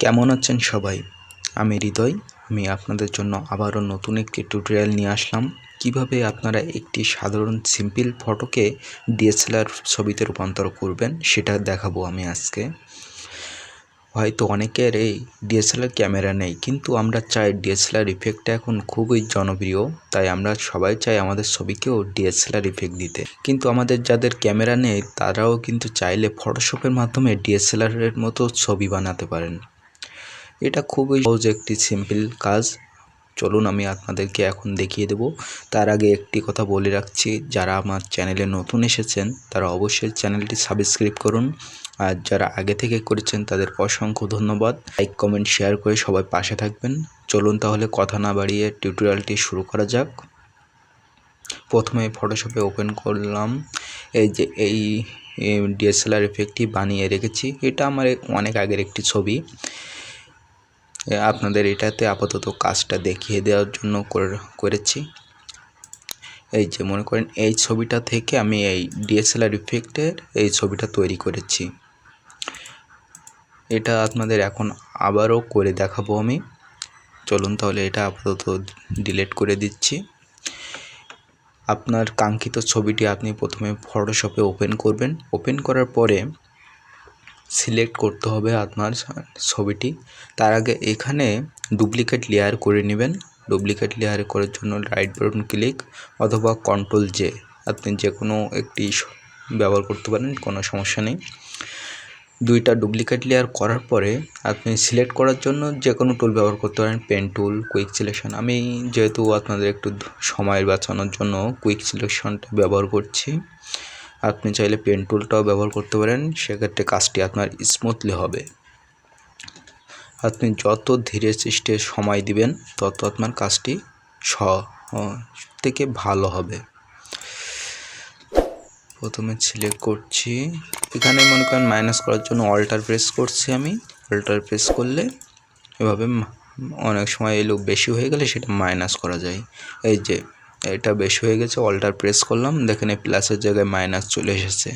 কেমন আছেন সবাই? আমি হৃদয়। আমি আপনাদের জন্য আবারও নতুন একটি টিউটোরিয়াল নিয়ে আসলাম। কিভাবে আপনারা একটি সাধারণ সিম্পল ফটোকে ডিএসএলআর ছবিতে রূপান্তর করবেন সেটা দেখাবো আমি আজকে। হয়তো অনেকের এই ডিএসএলআর ক্যামেরা নেই, কিন্তু আমরা চাই ডিএসএলআর ইফেক্টটা এখন খুবই জনপ্রিয়, তাই আমরা সবাই চাই আমাদের ছবিকেও ডিএসএলআর ইফেক্ট দিতে। কিন্তু আমাদের যাদের ক্যামেরা নেই তারাও কিন্তু চাইলে ফটোশপের মাধ্যমে ডিএসএলআরের মতো ছবি বানাতে পারেন। এটা খুবই সহজ একটি সিম্পল কাজ। চলুন আমি আপনাদেরকে এখন দেখিয়ে দেব। তার আগে একটি কথা বলে রাখছি, যারা আমার চ্যানেলে নতুন এসেছেন তারা অবশ্যই চ্যানেলটি সাবস্ক্রাইব করুন, আর যারা আগে থেকে করেছেন তাদের অসংখ্য ধন্যবাদ। লাইক কমেন্ট শেয়ার করে সবাই পাশে থাকবেন। চলুন তাহলে কথা না বাড়িয়ে টিউটোরিয়ালটি শুরু করা যাক। প্রথমে ফটোশপে ওপেন করলাম। এই যে এই ডিএসএলআর ইফেক্টটি বানিয়ে রেখেছি, এটা আমার অনেক আগের একটি ছবি। আপনাদের এটাতে আপাতত কাজটা দেখিয়ে দেওয়ার জন্য করেছি। এই যে মনে করেন এই ছবিটা থেকে আমি এই ডিএসএলআর ইফেক্টের এই ছবিটা তৈরি করেছি। এটা আপনাদের এখন আবারও করে দেখাবো আমি। চলুন তাহলে এটা আপাতত ডিলিট করে দিচ্ছি। আপনার কাঙ্ক্ষিত ছবিটি আপনি প্রথমে ফটোশপে ওপেন করবেন। ওপেন করার পরে সিলেক্ট করতে হবে আপনার ছবিটি। তার আগে এখানে ডুপ্লিকেট লেয়ার করে নেবেন। ডুপ্লিকেট লেয়ার করার জন্য রাইট বাটন ক্লিক অথবা কন্ট্রোল জে, আপনি যে কোনো একটি ব্যবহার করতে পারেন, কোনো সমস্যা নেই। দুইটা ডুপ্লিকেট লেয়ার করার পরে আপনি সিলেক্ট করার জন্য যে কোনো টুল ব্যবহার করতে পারেন, পেন টুল, কুইক সিলেকশন। আমি যেহেতু আপনাদের একটু সময় বাঁচানোর জন্য কুইক সিলেকশনটা ব্যবহার করছি। আপনি চাইলে পেন টুলটাও ব্যবহার করতে পারেন, সেক্ষেত্রে কাজটি আপনার স্মুথলি হবে। আপনি যত ধীরে সুস্থে সময় দিবেন তত আপনার কাজটি থেকে ভালো হবে। প্রথমে সিলেক্ট করছি, এখানে মনে করেন মাইনাস করার জন্য অল্টার প্রেস করছি আমি। অল্টার প্রেস করলে এভাবে অনেক সময় এলো বেশি হয়ে গেলে সেটা মাইনাস করা যায়। এই যে এটা বেশি হয়ে গেছে, অল্টার প্রেস করলাম, দেখেন এই প্লাসের জায়গায় মাইনাস চলে এসেছে।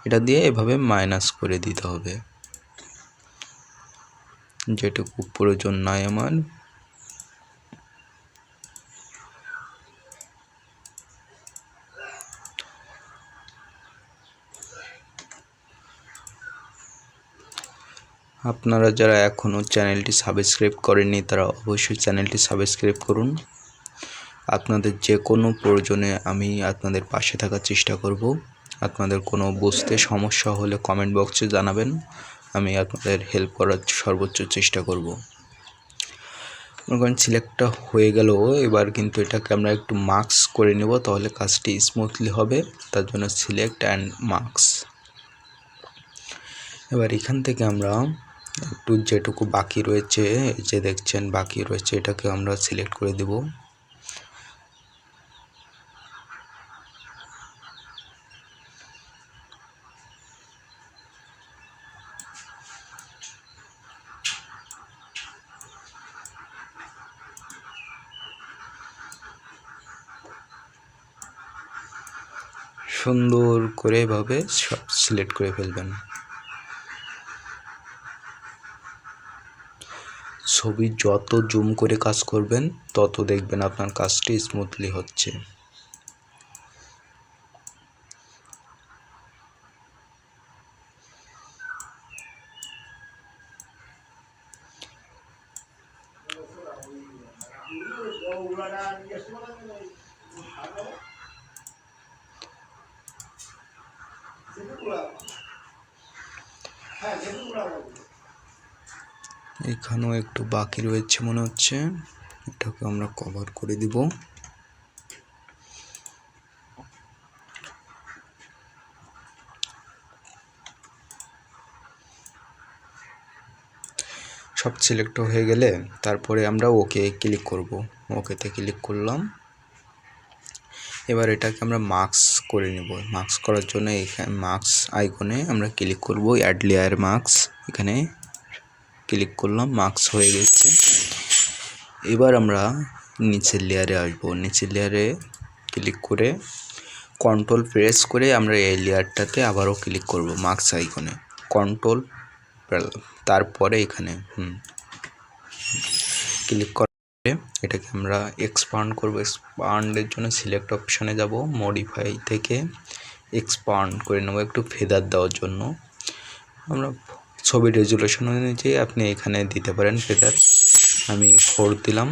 এটা দিয়ে এভাবে মাইনাস করে দিতে হবে, যেটুকু প্রয়োজন নাই আমার। আপনারা যারা এখনও চ্যানেলটি সাবস্ক্রাইব করেননি তারা অবশ্যই চ্যানেলটি সাবস্ক্রাইব করুন। আপনাদের যে কোনো প্রয়োজনে আমি আপনাদের পাশে থাকার চেষ্টা করব। আপনাদের কোনো বুঝতে সমস্যা হলে কমেন্ট বক্সে জানাবেন, আমি আপনাদের হেল্প করার সর্বোচ্চ চেষ্টা করব। মনে করেন সিলেক্টটা হয়ে গেল, এবার কিন্তু এটাকে আমরা একটু মার্কস করে নেব, তাহলে কাজটি স্মুথলি হবে। তার জন্য সিলেক্ট অ্যান্ড মার্কস। এবার এখান থেকে আমরা একটু যেটুকু বাকি রয়েছে, এই যে দেখছেন বাকি রয়েছে, এটাকে আমরা সিলেক্ট করে দেব। সুন্দর করে এভাবে সব সিলেক্ট করে ফেলবেন। ছবি যত জুম করে কাজ করবেন তত দেখবেন আপনার কাজটি স্মুথলি হচ্ছে। এখানেও একটু বাকি রয়েছে মনে হচ্ছে, এটাকে আমরা কভার করে দিব। সব সিলেক্ট হয়ে গেলে তারপরে আমরা ওকে ক্লিক করব। ওকেতে ক্লিক করলাম। এবার এটাকে আমরা মার্কস করে নেব। মার্কস করার জন্য এখানে মার্কস আইকনে আমরা ক্লিক করব, অ্যাড লেয়ার মার্কস, এখানে ক্লিক করলাম, মার্কস হয়ে গেছে। এবার আমরা নিচের লেয়ারে আসবো। নিচের লেয়ারে ক্লিক করে কন্ট্রোল প্রেস করে আমরা এই লেয়ারটাতে আবারও ক্লিক করব, মার্কস আইকনে কন্ট্রোল তারপরে এখানে ক্লিক করে এটাকে আমরা এক্সপান্ড করব। এক্সপান্ডের জন্য সিলেক্ট অপশানে যাব, মডিফাই থেকে এক্সপান্ড করে নেব একটু ফেদার দেওয়ার জন্য। আমরা ছবির রেজুলেশন অনুযায়ী আপনি এখানে দিতে পারেন ফেদার, আমি 4 দিলাম।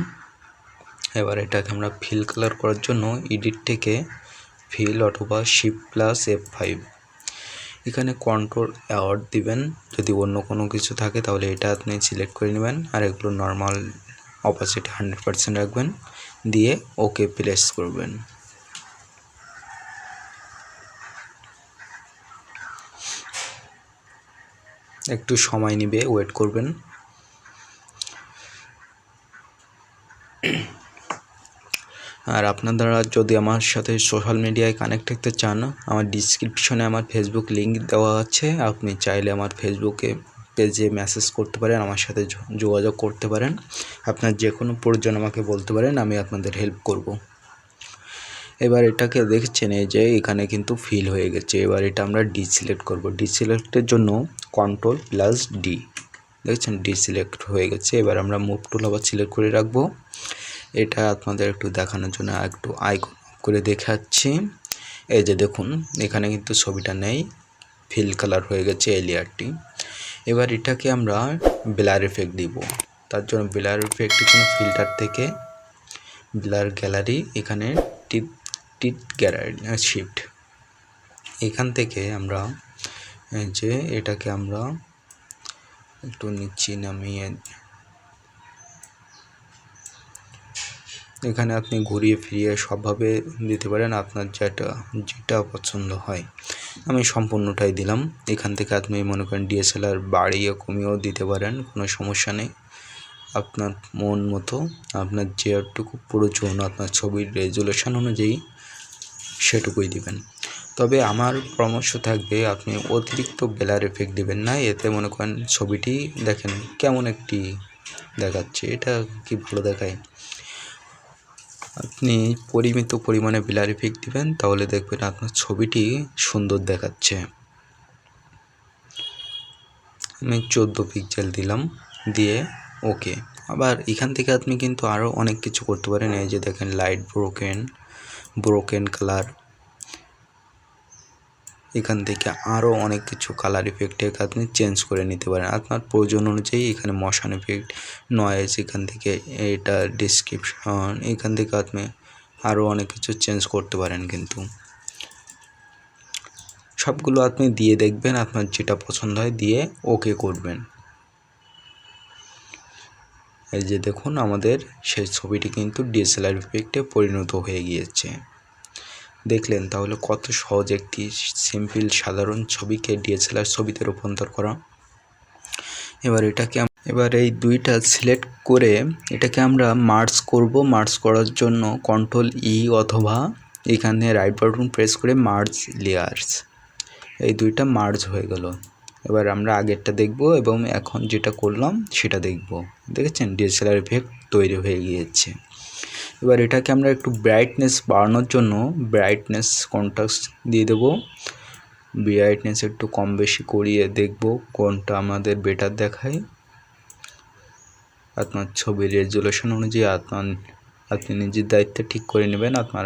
এবার এটাকে আমরা ফিল কালার করার জন্য এডিট থেকে ফিল অথবা Shift+F5, এখানে কন্ট্রোল অ্যাওয়ার্ড দিবেন। যদি অন্য কোনো কিছু থাকে তাহলে এটা আপনি সিলেক্ট করে নেবেন, আর এগুলো নর্মাল অপাসিটি 100% রাখবেন, দিয়ে ওকে প্রেস করবেন। একটু সময় নেবে, ওয়েট করবেন। আর আপনারা যদি আমার সাথে সোশ্যাল মিডিয়ায় কানেক্ট থাকতে চান, আমার ডিসক্রিপশনে আমার ফেসবুক লিঙ্ক দেওয়া আছে, আপনি চাইলে আমার ফেসবুকে পেজে মেসেজ করতে পারেন, আমার সাথে যোগাযোগ করতে পারেন। আপনার যে কোনো প্রয়োজন আমাকে বলতে পারেন, আমি আপনাদের হেল্প করব। এবার এটাকে দেখছেন এই যে এখানে কিন্তু ফিল হয়ে গেছে। এবার এটা আমরা ডিসিলেক্ট করব। ডিসিলেক্টের জন্য Ctrl+D, দেখছেন ডিসিলেক্ট হয়ে গেছে। এবার আমরা মুভ টুল আবার সিলেক্ট করে রাখবো। এটা আপনাদের একটু দেখানোর জন্য একটু আইকন করে দেখাচ্ছি। এই যে দেখুন এখানে কিন্তু ছবিটা নেই, ফিল কালার হয়ে গেছে এই লেয়ারটি। এবার এটাকে আমরা ব্লার এফেক্ট দিব। তার জন্য ব্লার এফেক্টের জন্য ফিল্টার থেকে ব্লার গ্যালারি, এখানে টিট গ্যালারি শিফট, এখান থেকে আমরা যে এটাকে আমরা একটু নিচে নামিয়ে, এখানে আপনি ঘুরিয়ে ফিরিয়ে সবভাবে দিতে পারেন, আপনার যেটা পছন্দ হয়। আমি সম্পূর্ণটাই দিলাম। এখান থেকে আপনি মনে করেন DSLR বাড়িয়ে কমিয়েও দিতে পারেন, কোনো সমস্যা নেই। আপনার মন মতো, আপনার যেটুকু প্রয়োজন আপনার ছবির রেজুলেশন অনুযায়ী সেটুকুই দিবেন। তবে আমার পরামর্শ থাকবে আপনি অতিরিক্ত ব্লার এফেক্ট দিবেন না, এতে মনে করেন ছবিটি দেখেন কেমন একটি দেখাচ্ছে, এটা কি ভালো দেখায়। আপনি পরিমিত পরিমাণে ব্লার এফেক্ট দিবেন, তাহলে দেখবেন আপনার ছবিটি সুন্দর দেখাচ্ছে। আমি 14 পিক্সেল দিলাম, দিয়ে ওকে। আবার এখান থেকে আপনি কিন্তু আরও অনেক কিছু করতে পারেন। এই যে দেখেন লাইট ব্রোকেন কালার, এখান থেকে আরও অনেক কিছু কালার ইফেক্টে আপনি চেঞ্জ করে নিতে পারেন আপনার প্রয়োজন অনুযায়ী। এখানে মোশন ইফেক্ট, নয়েজ, এখান থেকে এটা ডিসক্রিপশন, এখান থেকে আপনি আরও অনেক কিছু চেঞ্জ করতে পারেন। কিন্তু সবগুলো আপনি দিয়ে দেখবেন, আপনার যেটা পছন্দ হয় দিয়ে ওকে করবেন। এই যে দেখুন আমাদের সেই ছবিটি কিন্তু DSLR ইফেক্টে পরিণত হয়ে গিয়েছে। দেখলেন তাহলে কত সহজ একটি সিম্পল সাধারণ ছবিকে DSLR ছবিতে রূপান্তর করা। এবার এই দুইটা সিলেক্ট করে এটাকে আমরা মার্জ করব। মার্জ করার জন্য Ctrl+E অথবা এখানে রাইট বাটন প্রেস করে মার্জ লেয়ার্স, এই দুইটা মার্জ হয়ে গেল। এবার আমরা আগেরটা দেখব এবং এখন যেটা করলাম সেটা দেখব। দেখেছেন DSLR ইফেক্ট তৈরি হয়ে গিয়েছে। এবার এটাকে আমরা একটু ব্রাইটনেস বাড়ানোর জন্য ব্রাইটনেস কন্ট্রাস্ট দিয়ে দেব। ব্রাইটনেস একটু কম বেশি করিয়ে দেখব কোনটা আমাদের বেটার দেখায়। আপনার ছবির রেজুলেশন অনুযায়ী আপনি নিজের দায়িত্বে ঠিক করে নেবেন আপনার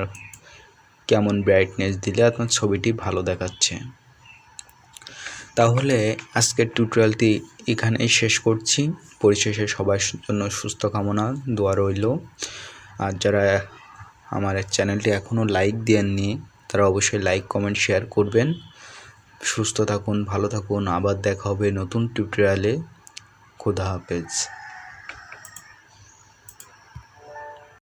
কেমন ব্রাইটনেস দিলে আপনার ছবিটি ভালো দেখাচ্ছে। তাহলে আজকের টিউটোরিয়ালটি এখানেই শেষ করছি। পরিশেষে সবার জন্য সুস্থ কামনা, দোয়া রইল। আর যারা আমার চ্যানেলটি এখনও লাইক দেননি তারা অবশ্যই লাইক, কমেন্ট, শেয়ার করবেন। সুস্থ থাকুন, ভালো থাকুন। আবার দেখা হবে নতুন টিউটোরিয়ালে। খোদা হাফেজ।